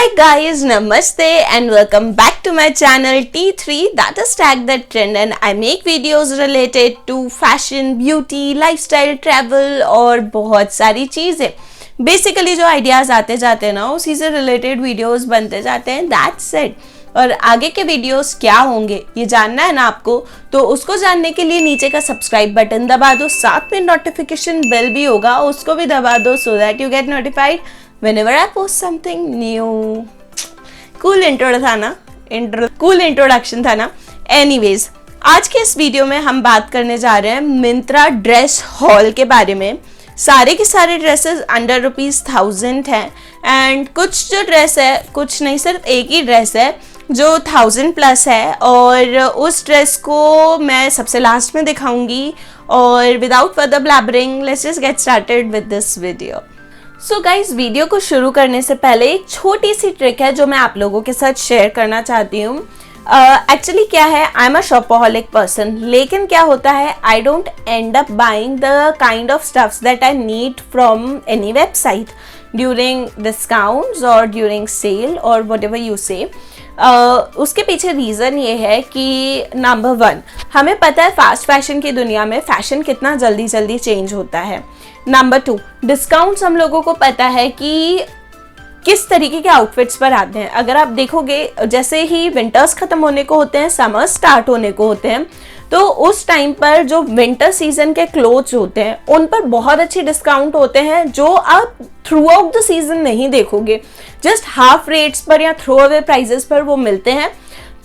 Hi guys, Namaste and welcome back to my channel T3, that is Tag That Trend, and I make videos related to fashion, beauty, lifestyle, travel और बहुत सारी चीज़ें. Basically जो ideas आते जाते हैं ना उसी से रिलेटेड वीडियोस बनते जाते हैं. That's it. और आगे के वीडियोस क्या होंगे ये जानना है ना आपको, तो उसको जानने के लिए नीचे का सब्सक्राइब बटन दबा दो, साथ में नोटिफिकेशन बेल भी होगा उसको भी दबा दो, so that you get notified whenever I post something new. Cool intro था ना, cool introduction था ना. Anyways, आज के इस वीडियो में हम बात करने जा रहे हैं मिंत्रा ड्रेस हॉल के बारे में. सारे के सारे ड्रेसेस अंडर ₹1000 हैं एंड कुछ जो ड्रेस है, कुछ नहीं सिर्फ एक ही ड्रेस है जो 1000+ है, और उस ड्रेस को मैं सबसे लास्ट में दिखाऊंगी. और without further blabbering let's just get started with this video. So guys, video को शुरू करने से पहले एक छोटी सी ट्रिक है जो मैं आप लोगों के साथ शेयर करना चाहती हूँ. एक्चुअली क्या है, आई एम अ शॉपaholic पर्सन, लेकिन क्या होता है, I don't and up buying the kind of stuffs that I need from any website during discounts और ड्यूरिंग सेल और वट एवर यू से. उसके पीछे रीज़न ये है कि नंबर 1, हमें पता है फास्ट फैशन की दुनिया में फ़ैशन कितना जल्दी जल्दी चेंज होता है. नंबर 2, डिस्काउंट्स हम लोगों को पता है कि किस तरीके के आउटफिट्स पर आते हैं. अगर आप देखोगे, जैसे ही विंटर्स ख़त्म होने को होते हैं, समर्स स्टार्ट होने को होते हैं, तो उस टाइम पर जो विंटर सीजन के क्लोथ्स होते हैं उन पर बहुत अच्छे डिस्काउंट होते हैं जो आप थ्रू आउट द सीजन नहीं देखोगे. जस्ट हाफ रेट्स पर या थ्रो अवे प्राइजेस पर वो मिलते हैं,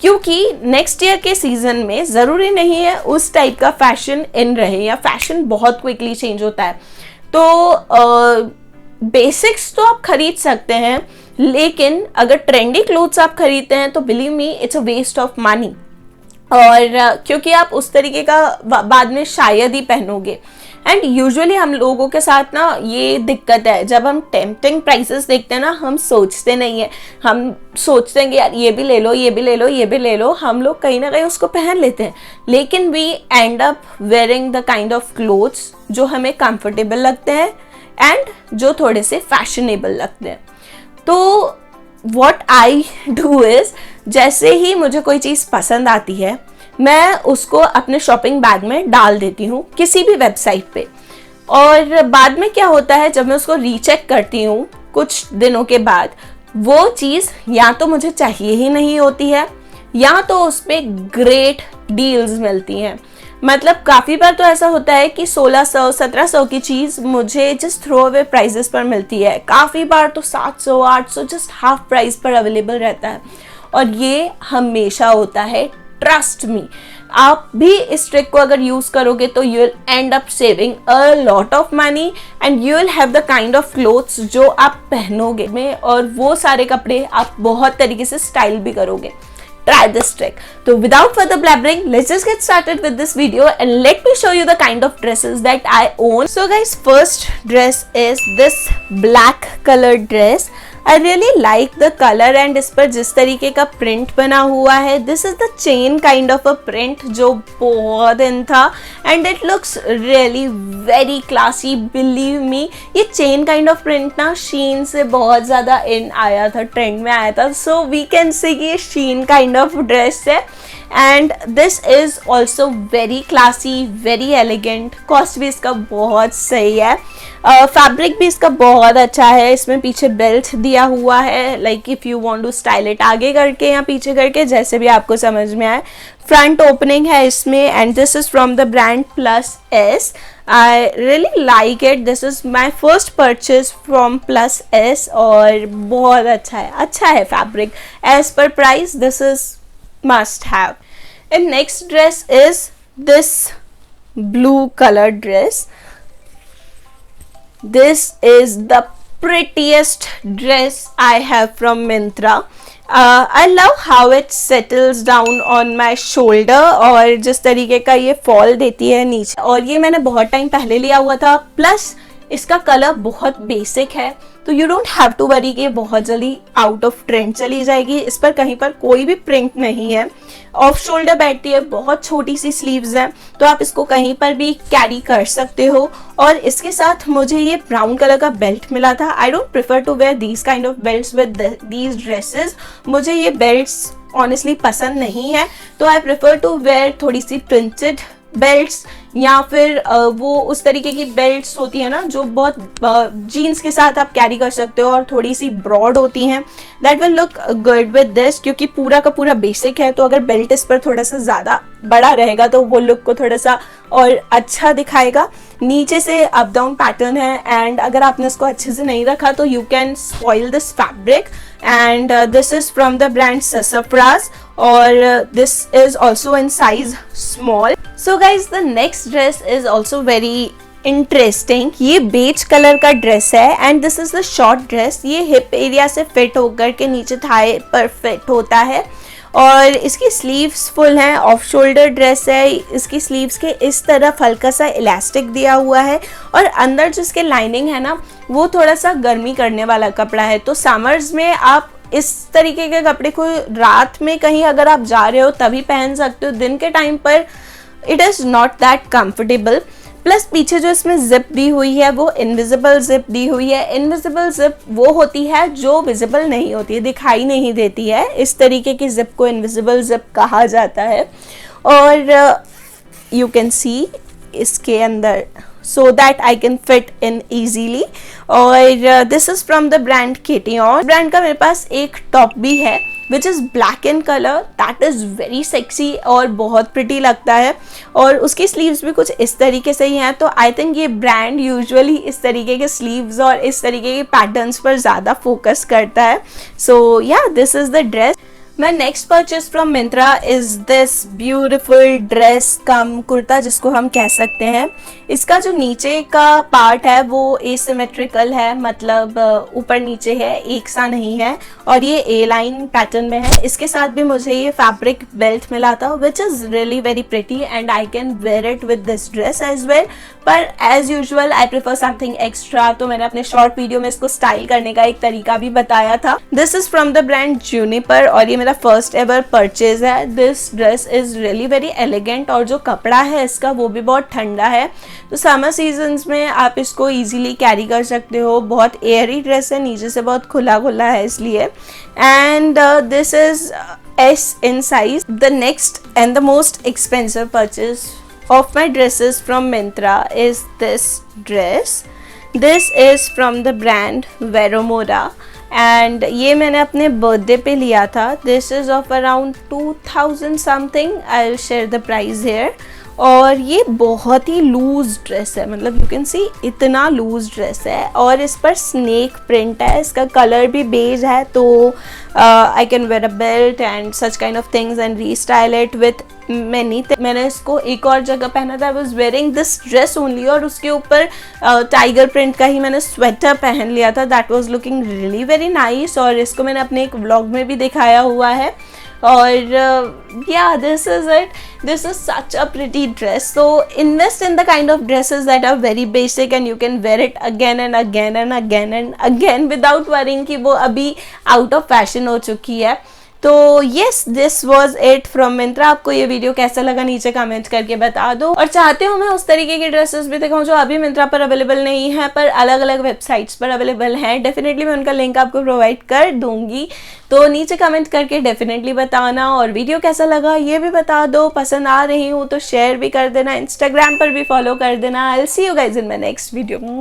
क्योंकि नेक्स्ट ईयर के सीजन में ज़रूरी नहीं है उस टाइप का फैशन इन रहे, या फैशन बहुत क्विकली चेंज होता है. तो बेसिक्स तो आप खरीद सकते हैं, लेकिन अगर ट्रेंडी क्लोथ्स आप खरीदते हैं तो believe me it's a waste of money. और क्योंकि आप उस तरीके का बाद में शायद ही पहनोगे. एंड यूजुअली हम लोगों के साथ ना ये दिक्कत है, जब हम टेम्पटिंग प्राइसेस देखते हैं ना, हम सोचते नहीं है, हम सोचते हैं कि यार ये भी ले लो, ये भी ले लो, ये भी ले लो. हम लोग कहीं ना कहीं उसको पहन लेते हैं, लेकिन we end up wearing the kind of clothes जो हमें कंफर्टेबल लगते हैं एंड जो थोड़े से फैशनेबल लगते हैं. तो वॉट आई डू इज़, जैसे ही मुझे कोई चीज़ पसंद आती है मैं उसको अपने शॉपिंग बैग में डाल देती हूँ किसी भी वेबसाइट पे. और बाद में क्या होता है, जब मैं उसको रीचेक करती हूँ कुछ दिनों के बाद, वो चीज़ या तो मुझे चाहिए ही नहीं होती है, या तो उस पर ग्रेट डील्स मिलती हैं. मतलब काफ़ी बार तो ऐसा होता है कि 1600-1700 की चीज़ मुझे जस्ट थ्रो अवे प्राइजेस पर मिलती है. काफ़ी बार तो 700-800 जस्ट हाफ प्राइस पर अवेलेबल रहता है. और ये हमेशा होता है, ट्रस्ट मी. आप भी इस ट्रिक को अगर यूज़ करोगे तो you will and up saving a lot of money and you will have the kind of clothes जो आप पहनोगे में, और वो सारे कपड़े आप बहुत तरीके से स्टाइल भी करोगे. Try this trick. So without further blabbering, let's just get started with this video and let me show you the kind of dresses that I own. So guys, first dress is this black colored dress. I really like the color and इस पर जिस तरीके का print बना हुआ है, this is the chain kind of a print जो बहुत इन था, and it looks really very classy. Believe me, ये chain kind of print ना शीन से बहुत ज़्यादा इन आया था, ट्रेंड में आया था. So we can say कि ये शीन kind of dress है, and this is also very classy, very elegant. Cost भी इसका बहुत सही है, फैब्रिक भी इसका बहुत अच्छा है. इसमें पीछे बेल्ट दिया हुआ है, like if you want to style it आगे करके या पीछे करके, जैसे भी आपको समझ में आए. फ्रंट ओपनिंग है इसमें, and this is from the brand Plus S. I really like it. This is my first purchase from Plus S, और बहुत अच्छा है fabric. As per price this is must have. And next dress is this blue colored dress. This is the prettiest dress I have from Myntra. I love how it settles down on my shoulder, और जिस तरीके का ये fall देती है नीचे. और ये मैंने बहुत टाइम पहले लिया हुआ था. प्लस इसका कलर बहुत बेसिक है, तो you don't have to worry कि बहुत जल्दी आउट ऑफ ट्रेंड चली जाएगी। इस पर कहीं पर कोई भी प्रिंट नहीं है, ऑफ शोल्डर बैठती है, बहुत छोटी सी स्लीव्स हैं, तो आप इसको कहीं पर भी कैरी कर सकते हो। और इसके साथ मुझे ये ब्राउन कलर का बेल्ट मिला था। I don't prefer to wear these kind of belts with these dresses, मुझे ये बेल्ट्स ऑनेस्टली पसंद नहीं है, तो आई प्रेफर टू वेयर थोड़ी सी प्रिंटेड बेल्ट्स, या फिर वो उस तरीके की बेल्ट्स होती है ना जो बहुत जीन्स के साथ आप कैरी कर सकते हो और थोड़ी सी ब्रॉड होती हैं। That will look good with this, क्योंकि पूरा का पूरा बेसिक है, तो अगर बेल्ट इस पर थोड़ा सा ज़्यादा बड़ा रहेगा तो वो लुक को थोड़ा सा और अच्छा दिखाएगा। नीचे से अप डाउन पैटर्न है, एंड अगर आपने इसको अच्छे से नहीं रखा तो you can spoil this fabric. And this is from the brand Sassafras, और this is also in size small. So guys, the next dress is also very interesting. ये बेज कलर का ड्रेस है, and this is the short dress. ये hip area से fit होकर के नीचे Thai पर फिट होता है, और इसकी स्लीव्स फुल हैं, ऑफ शोल्डर ड्रेस है। इसकी स्लीव्स के इस तरफ हल्का सा इलास्टिक दिया हुआ है, और अंदर जो इसके लाइनिंग है ना वो थोड़ा सा गर्मी करने वाला कपड़ा है। तो समर्स में आप इस तरीके के कपड़े को रात में कहीं अगर आप जा रहे हो तभी पहन सकते हो, दिन के टाइम पर it is not that comfortable. Plus पीछे जो इसमें जिप दी हुई है वो इनविजिबल जिप दी हुई है। इनविजिबल जिप वो होती है जो विजिबल नहीं होती है, दिखाई नहीं देती है। इस तरीके की जिप को इनविजिबल जिप कहा जाता है, और यू कैन सी इसके अंदर so that I can fit in easily। और this is from the brand Kition। Brand का मेरे पास एक टॉप भी है which is black in color, that is very sexy और बहुत pretty लगता है, और उसकी स्लीव्स भी कुछ इस तरीके से ही हैं। तो आई थिंक ये ब्रांड यूजुअली इस तरीके के स्लीव्स और इस तरीके के पैटर्न्स पर ज़्यादा फोकस करता है। सो या, this is the dress. My next purchase from Myntra is this beautiful dress कम कुर्ता जिसको हम कह सकते हैं। इसका जो नीचे का पार्ट है वो asymmetrical है, मतलब ऊपर नीचे है, एक सा नहीं है, और ये A लाइन पैटर्न में है। इसके साथ भी मुझे ये फैब्रिक बेल्ट मिला था which is really very pretty and I can wear it with this dress as well। पर as usual I prefer something extra, तो मैंने अपने शॉर्ट वीडियो में इसको स्टाइल करने का एक तरीका भी बताया था। This is from the brand Juniper, और ये मेरा फर्स्ट एवर परचेज है। This dress is really very elegant, और जो कपड़ा है इसका वो भी बहुत ठंडा है, तो समर सीजन्स में आप इसको इजीली कैरी कर सकते हो। बहुत एयरी ड्रेस है, नीचे से बहुत खुला खुला है इसलिए। And this is S in size। The next and the most expensive purchase of my dresses from Myntra is this dress। This is from the brand Veromora, and ये मैंने अपने बर्थडे पे लिया था। This is of around 2000 something, I will share the price here. और ये बहुत ही loose dress है, मतलब यू कैन सी इतना लूज ड्रेस है, और इस पर स्नेक प्रिंट है। इसका कलर भी बेज है, तो I can wear a belt and such kind of things and restyle it with many. मैंने इसको एक और जगह पहना था, I was wearing this dress only, और उसके ऊपर टाइगर प्रिंट का ही मैंने स्वेटर पहन लिया था। That was looking really very nice, और इसको मैंने अपने एक व्लॉग में भी दिखाया हुआ है। और yeah, this is it। This is such a pretty dress, so invest in the kind of dresses that are very basic and you can wear it again and again and again and again without worrying कि वो अभी out of fashion हो चुकी है। तो yes, this was it from Myntra। आपको ये video कैसा लगा नीचे कमेंट करके बता दो, और चाहते हो मैं उस तरीके की ड्रेसेस भी दिखाऊं जो अभी Myntra पर अवेलेबल नहीं है पर अलग अलग वेबसाइट्स पर अवेलेबल हैं, डेफिनेटली मैं उनका लिंक आपको प्रोवाइड कर दूंगी। तो नीचे कमेंट करके डेफिनेटली बताना, और वीडियो कैसा लगा ये भी बता दो। पसंद आ रही हूँ तो शेयर भी कर देना, इंस्टाग्राम पर भी फॉलो कर देना। I will see you guys in my next video.